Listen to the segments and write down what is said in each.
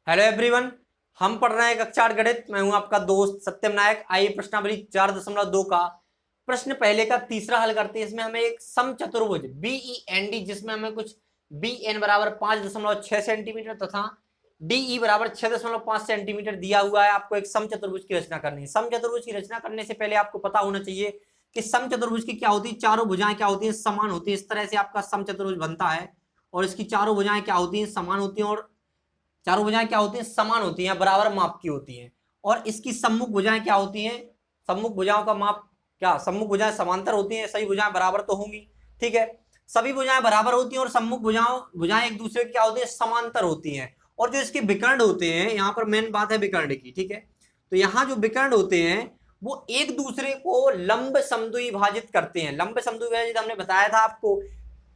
Hello everyone, हम पढ़ रहे हैं कक्षा 8 गणित। मैं हूं आपका दोस्त सत्यम नायक। आइए प्रश्नावली 4.2 का प्रश्न पहले का तीसरा हल करते हैं। इसमें हमें एक समचतुर्भुज BEND जिसमें हमें कुछ BN बराबर 5.6 सेंटीमीटर तथा DE बराबर 6.5 सेंटीमीटर दिया हुआ है। आपको एक समचतुर्भुज की रचना करनी है। समचतुर्भुज की रचना करने से पहले आपको पता होना चाहिए कि समचतुर्भुज की क्या होती है, चारों भुजाएं क्या होती है, समान होती है। इस तरह से आपका समचतुर्भुज बनता है और इसकी चारों भुजाएं क्या होती हैं, समान होती हैं। और चारों भुजाएं क्या होती हैं, समान होती हैं, बराबर माप की होती हैं। और इसकी सम्मुख भुजाएं क्या होती हैं, सम्मुख भुजाओं का माप क्या, सम्मुख भुजाएं समांतर होती हैं, सभी भुजाएं बराबर तो होंगी। ठीक है, सभी भुजाएं बराबर होती हैं और सम्मुख भुजाएं एक दूसरे की क्या होती है, समांतर होती हैं। और जो इसके विकर्ण होते हैं, यहाँ पर मेन बात है विकर्ण की। ठीक है, तो यहाँ जो विकर्ण होते हैं वो एक दूसरे को लंब समद्विभाजित करते हैं। लंब समद्विभाजित हमने बताया था आपको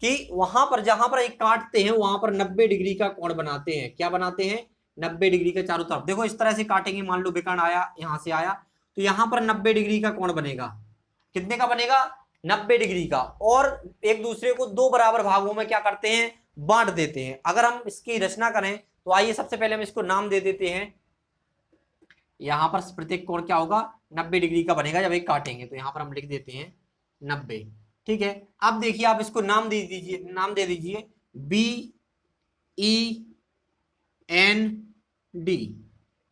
कि वहां पर जहां पर एक काटते हैं वहां पर 90 डिग्री का कोण बनाते हैं। क्या बनाते हैं, 90 डिग्री के चारों तरफ। देखो इस तरह से काटेंगे, मान लो विकर्ण आया, यहां से आया, तो यहां पर 90 डिग्री का कोण बनेगा। कितने का बनेगा, 90 डिग्री का। और एक दूसरे को दो बराबर भागों में क्या करते हैं, बांट देते हैं। अगर हम इसकी रचना करें तो आइए सबसे पहले हम इसको नाम दे देते हैं। यहां पर प्रत्येक कोण क्या होगा, 90 डिग्री का बनेगा। जब एक काटेंगे तो यहां पर हम लिख देते हैं 90। ठीक है, अब देखिए आप इसको नाम दे दीजिए, नाम दे दीजिए BEND।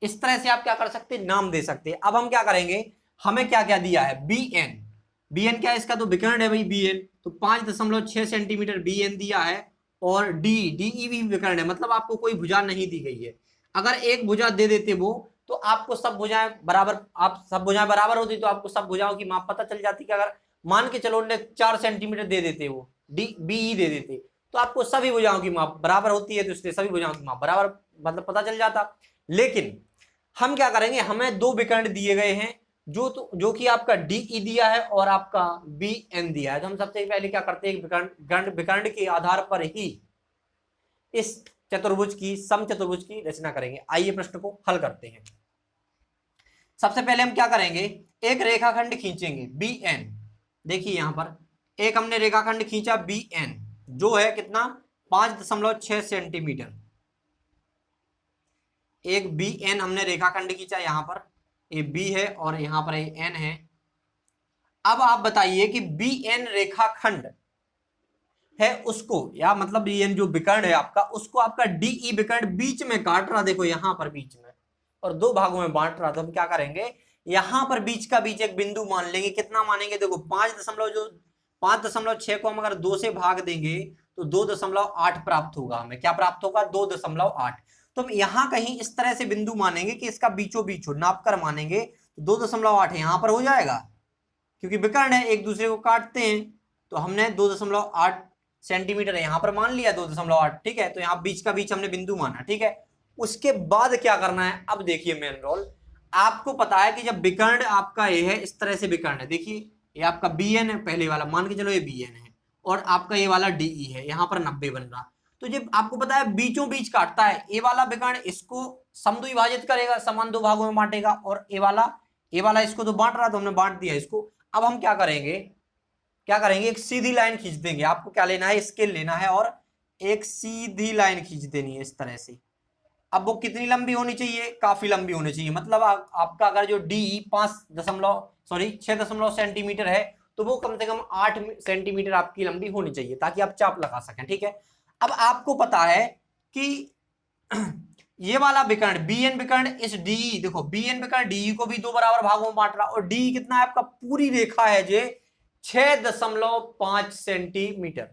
इस तरह से आप क्या कर सकते हैं, नाम दे सकते हैं। अब हम क्या करेंगे, हमें क्या क्या दिया है, BN क्या है, इसका तो विकर्ण है भाई BN, तो 5.6 सेंटीमीटर BN दिया है। और DE भी विकर्ण है, मतलब आपको कोई भुजा नहीं दी गई है। अगर एक भुजा दे देते वो, तो आपको सब भुजाएं बराबर, आप सब भुजाएं बराबर होती तो आपको सब भुजाओं की माप पता चल जाती। कि अगर मान के चलो उन्हें 4 सेंटीमीटर दे देते, वो BE दे देते, तो आपको सभी भुजाओं की माप बराबर होती है, तो इसलिए सभी भुजाओं की माप बराबर मतलब पता चल जाता। लेकिन हम क्या करेंगे, हमें दो विकर्ण दिए गए हैं, जो कि आपका DE दिया है और आपका BN दिया है। तो हम सबसे पहले क्या करते हैं, विकर्ण के आधार पर ही इस चतुर्भुज की, समचतुर्भुज की रचना करेंगे। आइए प्रश्न को हल करते हैं। सबसे पहले हम क्या करेंगे, एक रेखाखंड खींचेंगे BN। देखिए यहां पर एक हमने रेखाखंड खींचा BN, जो है कितना, 5.6 सेंटीमीटर। एक BN हमने रेखाखंड खींचा, यहां पर ये B है और यहां पर ये N है। अब आप बताइए कि BN रेखाखंड है, उसको या मतलब BN जो विकर्ण है आपका, उसको आपका DE विकर्ण बीच में काट रहा, देखो यहां पर बीच में, और दो भागों में बांट रहा। तो हम क्या करेंगे, यहां पर बीच का बीच एक बिंदु मान लेंगे। कितना मानेंगे, देखो 5.6 को हम अगर 2 से भाग देंगे तो 2.8 प्राप्त होगा। हमें क्या प्राप्त होगा, 2.8। तो हम यहां कहीं इस तरह से बिंदु मानेंगे कि इसका बीचों बीच हो, नाप कर मानेंगे तो 2.8 यहां पर हो जाएगा, क्योंकि विकर्ण है, एक दूसरे को काटते हैं। तो हमने 2.8 सेंटीमीटर यहां पर मान लिया, 2.8। ठीक है, तो यहां बीच का बीच हमने बिंदु माना। ठीक है, उसके बाद क्या करना है, अब देखिए मेन रोल। आपको पता है कि जब विकर्ण आपका ये है, इस तरह से विकर्ण है, देखिए ये आपका BN है, पहले वाला मान के चलो ये BN है, और आपका ये वाला DE है, यहां पर 90 बन रहा। तो जब आपको पता है बीचों बीच काटता है, ये वाला विकर्ण इसको समद्विभाजित करेगा, समान दो भागों में बांटेगा, और ये वाला इसको तो बांट रहा, तो हमने बांट दिया इसको। अब हम क्या करेंगे, एक सीधी लाइन खींच देंगे। आपको क्या लेना है, स्केल लेना है और एक सीधी लाइन खींच देनी है इस तरह से। अब वो कितनी लंबी होनी चाहिए, काफी लंबी होनी चाहिए। मतलब आपका अगर जो DE 6 सेंटीमीटर है, तो वो कम से कम 8 सेंटीमीटर आपकी लंबी होनी चाहिए, ताकि आप चाप लगा सकें। ठीक है, अब आपको पता है कि ये वाला विकर्ण BN विकर्ण इस DE, देखो BN विकर्ण DE को भी दो बराबर भागों में बांट रहा, और DE कितना है आपका, पूरी रेखा है जे 6.5 सेंटीमीटर।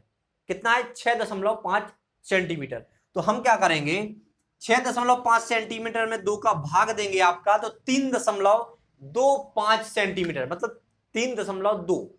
कितना है, 6.5 सेंटीमीटर। तो हम क्या करेंगे, 6.5 सेंटीमीटर में 2 का भाग देंगे आपका, तो 3.25 सेंटीमीटर, मतलब 3.2।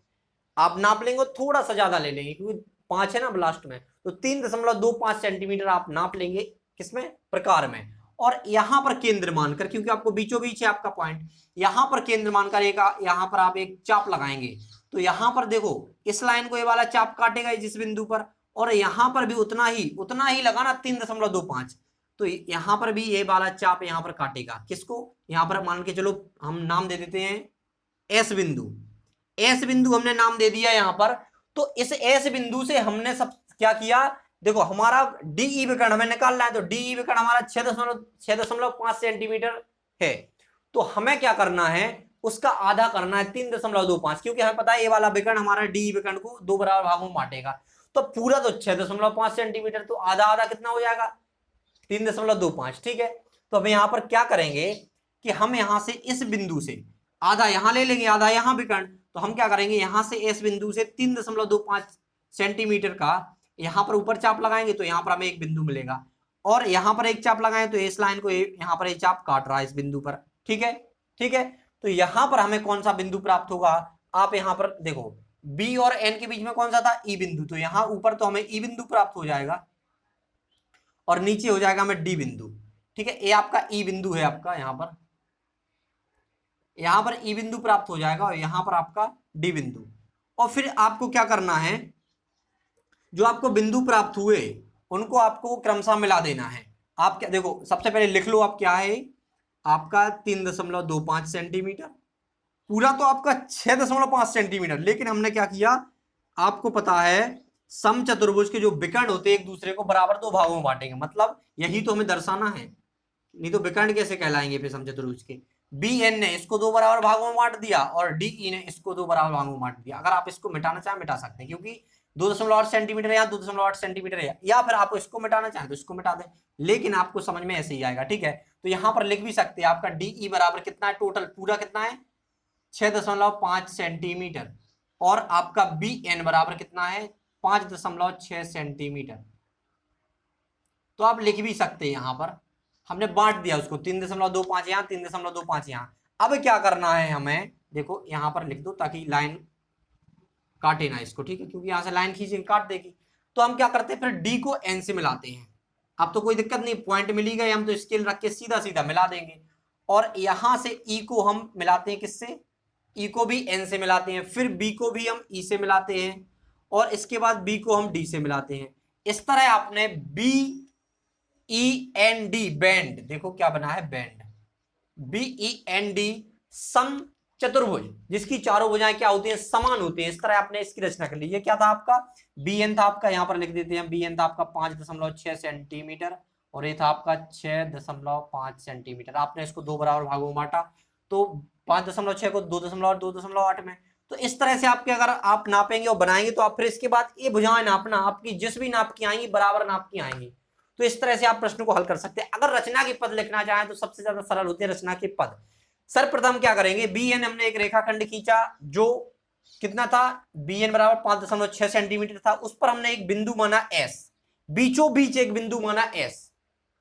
आप नाप लेंगे, थोड़ा सा ज्यादा ले लेंगे क्योंकि 5 है ना लास्ट में, तो 3.25 सेंटीमीटर आप नाप लेंगे, किसमें, प्रकार में। और यहां पर केंद्र मानकर, क्योंकि आपको बीचों बीच है आपका पॉइंट, यहां पर केंद्र मानकर यहां पर आप एक चाप लगाएंगे। तो यहां पर देखो इस लाइन को ये वाला चाप काटेगा जिस बिंदु पर, और यहां पर भी उतना ही लगाना, 3.25। तो यहां पर भी ये वाला चाप यहां पर काटेगा, किसको, यहां पर मान के चलो हम नाम दे देते हैं S बिंदु। S बिंदु हमने नाम दे दिया यहां पर। तो इस S बिंदु से हमने सब क्या किया, देखो हमारा डीई विकर्ण हमें निकालना है, तो डीई विकर्ण हमारा 6.5 सेंटीमीटर है। तो हमें क्या करना है, उसका आधा करना है 3.25, क्योंकि हमें पता है ये वाला विकर्ण हमारा डीई विकर्ण को 2 बराबर भागों में बांटेगा। तो पूरा तो 6.5 सेंटीमीटर, तो आधा आधा कितना हो जाएगा 3.25, ठीक है। तो अब यहां पर क्या करेंगे कि हम यहां से इस बिंदु से आधा यहां ले लेंगे, आधा यहां विकर्ण, तो हम क्या करेंगे यहां से इस बिंदु से 3.25 सेंटीमीटर का यहां पर ऊपर चाप लगाएंगे, तो यहां पर हमें एक बिंदु मिलेगा, और यहां पर एक चाप लगाएं तो इस लाइन को यहां पर एक चाप काट रहा है इस बिंदु पर, ठीक है, ठीक है। तो यहां पर हमें कौन सा बिंदु प्राप्त होगा, आप यहां पर देखो बी और एन के बीच में कौन सा था, ई बिंदु, तो यहां ऊपर तो हमें ई बिंदु प्राप्त हो जाएगा और नीचे हो जाएगा हमें डी बिंदु, ठीक है। ये आपका ई बिंदु है, आपका यहां पर ई बिंदु प्राप्त हो जाएगा और यहां पर आपका डी बिंदु। और फिर आपको क्या करना है, जो आपको बिंदु प्राप्त हुए उनको आपको क्रमशः मिला देना है। आप क्या देखो सबसे पहले लिख लो, आप क्या है आपका 3.25 सेंटीमीटर, पूरा तो आपका 6.5 सेंटीमीटर, लेकिन हमने क्या किया, आपको पता है समचतुर्भुज के जो विकर्ण होते हैं एक दूसरे को बराबर 2 भागों में बांटेंगे, मतलब यही तो हमें दर्शाना है, नहीं तो विकर्ण कैसे कहलाएंगे फिर समचतुर्भुज के। बी एन ने इसको 2 बराबर भागों में बांट दिया और डी ई ने इसको 2 बराबर भागों में बांट दिया। अगर आप इसको मिटाना चाहें मिटा सकते हैं, क्योंकि 2.8 सेंटीमीटर या 2.8 सेंटीमीटर है, या फिर आप इसको मिटाना चाहें तो इसको मिटा दें, लेकिन आपको समझ में ऐसे ही आएगा, ठीक है। तो यहां पर लिख भी सकते हैं आपका डीई बराबर कितना है, टोटल पूरा कितना है 6.5 सेंटीमीटर, और आपका बी एन बराबर कितना है 5.6 सेंटीमीटर। तो आप लिख भी सकते हैं, यहां पर हमने बांट दिया उसको 3.25 यहां 3.25 यहां। अब क्या करना है हमें, देखो यहां पर लिख दो ताकि लाइन काटे ना इसको, ठीक है, क्योंकि यहां से लाइन खींच काट देगी। तो हम क्या करते हैं फिर डी को एन से मिलाते हैं। अब तो कोई दिक्कत नहीं, पॉइंट मिली गए, हम तो स्केल रख के सीधा सीधा मिला देंगे। और यहां से ई को हम मिलाते हैं किससे, ई को भी एन से मिलाते हैं, फिर बी को भी हम ई से मिलाते हैं, और इसके बाद बी को हम डी से मिलाते हैं। इस तरह आपने B E N D band, देखो क्या बना है band, B E N D सम चतुर्भुज, जिसकी चारों भुजाएं क्या होती हैं समान होती हैं। इस तरह आपने इसकी रचना कर ली। ये क्या था आपका बी एन था, आपका यहां पर लिख देते हैं बी एन था आपका 5.6 सेंटीमीटर, और ये था आपका 6.5 सेंटीमीटर। आपने इसको 2 बराबर भागों में बांटा, तो 5.6 को 2.8 में। तो इस तरह से आपके अगर आप नापेंगे और बनाएंगे तो आप फिर इसके बाद ये भुजाएं नापना, आपकी जिस भी नाप की आएंगी बराबर नाप की आएंगी। तो इस तरह से आप प्रश्न को हल कर सकते हैं। अगर रचना के पद लिखना चाहें तो सबसे ज्यादा सरल होते हैं रचना के पद। सर्वप्रथम क्या करेंगे, बी एन हमने एक रेखाखंड खींचा जो कितना था, बी एन बराबर 5.6 सेंटीमीटर था, उस पर हमने एक बिंदु माना एस, बीचों बीच एक बिंदु माना एस,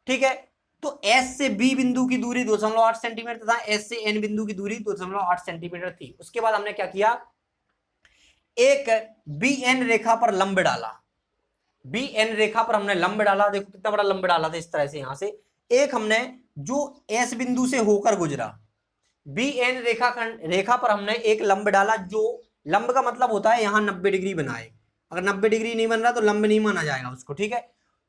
ठीक है। तो एस से बी बिंदु की दूरी 2.8 सेंटीमीटर था, एस से एन बिंदु की दूरी 2.8 सेंटीमीटर थी। उसके बाद हमने क्या किया, एक बी एन रेखा पर लंब डाला, बी एन रेखा पर हमने लंब डाला, देखो कितना बड़ा लंब डाला था इस तरह से। यहां से एक हमने जो एस बिंदु से होकर गुजरा, बी एन रेखा पर हमने एक लंब डाला, जो लंब का मतलब होता है यहां 90 डिग्री बनाए। अगर 90 डिग्री नहीं बन रहा तो लंब नहीं माना जाएगा उसको, ठीक है।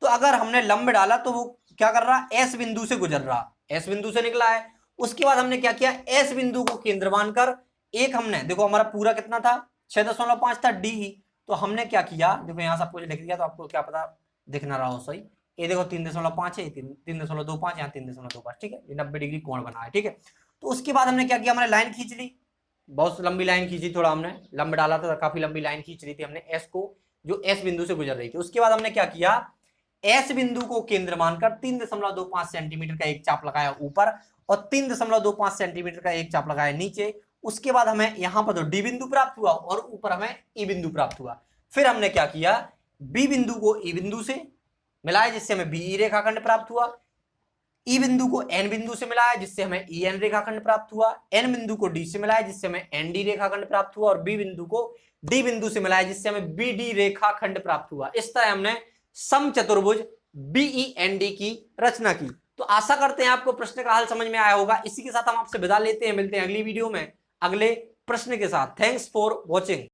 तो अगर हमने लंब डाला तो वो क्या कर रहा, एस बिंदु से गुजर रहा, एस बिंदु से निकला है। उसके बाद हमने क्या किया, एस बिंदु को केंद्र मानकर एक हमने, देखो हमारा पूरा कितना था 6.5 था डी, तो हमने क्या किया, देखो यहां सब कुछ लिख दिया, तो आपको क्या पता दिख ना रहा हो सही। ये देखो 3.5 है, 3.25 यहाँ 3.25, ठीक है, ये 90 डिग्री कोण बना है, ठीक है। तो उसके बाद हमने क्या किया, हमने लाइन खींच ली, बहुत लंबी लाइन खींची, थोड़ा हमने लंब डाला था, काफी लंबी लाइन खींच रही थी हमने एस को, जो एस बिंदु से गुजर रही थी। उसके बाद हमने क्या किया, एस बिंदु को केंद्र मानकर 3.25 सेंटीमीटर का एक चाप लगाया ऊपर और 3.25 सेंटीमीटर का एक चाप लगाया नीचे। उसके बाद हमें यहां पर तो डी बिंदु प्राप्त हुआ और ऊपर हमें ई बिंदु प्राप्त हुआ। फिर हमने क्या किया, बी बिंदु को ई बिंदु से मिलाया जिससे हमें बी ई रेखाखंड प्राप्त हुआ, ई बिंदु को एन बिंदु से मिलाया जिससे हमें ई एन रेखाखंड प्राप्त हुआ, एन बिंदु को डी से मिलाया जिससे हमें एन डी रेखाखंड प्राप्त हुआ, और बी बिंदु को डी बिंदु से मिलाया जिससे हमें बी डी रेखाखंड प्राप्त हुआ। इस तरह हमने समचतुर्भुज बीईएनडी की रचना की। तो आशा करते हैं आपको प्रश्न का हल समझ में आया होगा। इसी के साथ हम आपसे विदा लेते हैं, मिलते हैं अगली वीडियो में अगले प्रश्न के साथ। Thanks for watching.